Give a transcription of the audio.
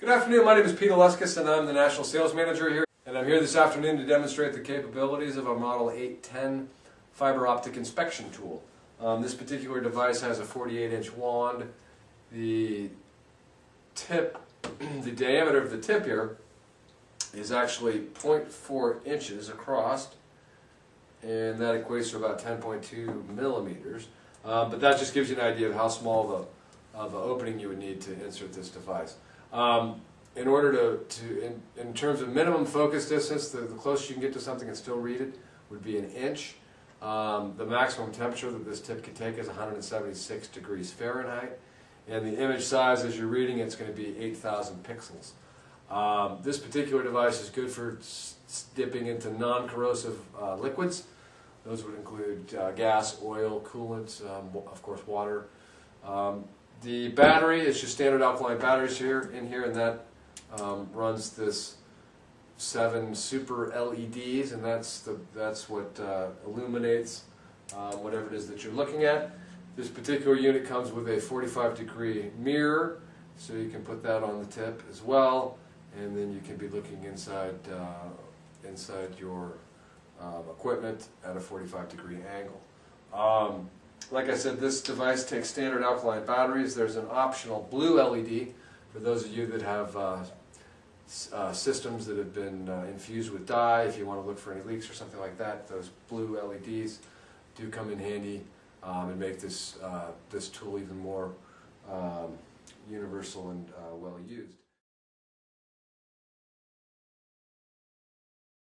Good afternoon, my name is Pete Aluskas and I'm the National Sales Manager here. And I'm here this afternoon to demonstrate the capabilities of our Model 810 fiber optic inspection tool. This particular device has a 48-inch wand. The diameter of the tip here is actually 0.4 inches across, and that equates to about 10.2 millimeters. But that just gives you an idea of how small of an opening you would need to insert this device. In order in terms of minimum focus distance, the closest you can get to something and still read it would be an inch. The maximum temperature that this tip can take is 176 degrees Fahrenheit. And the image size as you're reading it's going to be 8,000 pixels. This particular device is good for dipping into non-corrosive liquids. Those would include gas, oil, coolant, of course water. The battery is just standard alkaline batteries in here, and that runs this 7 super LEDs, and that's what illuminates whatever it is that you're looking at. This particular unit comes with a 45-degree mirror, so you can put that on the tip as well, and then you can be looking inside your equipment at a 45-degree angle. Like I said, this device takes standard alkaline batteries. There's an optional blue LED for those of you that have systems that have been infused with dye. If you want to look for any leaks or something like that, those blue LEDs do come in handy and make this tool even more universal and well used.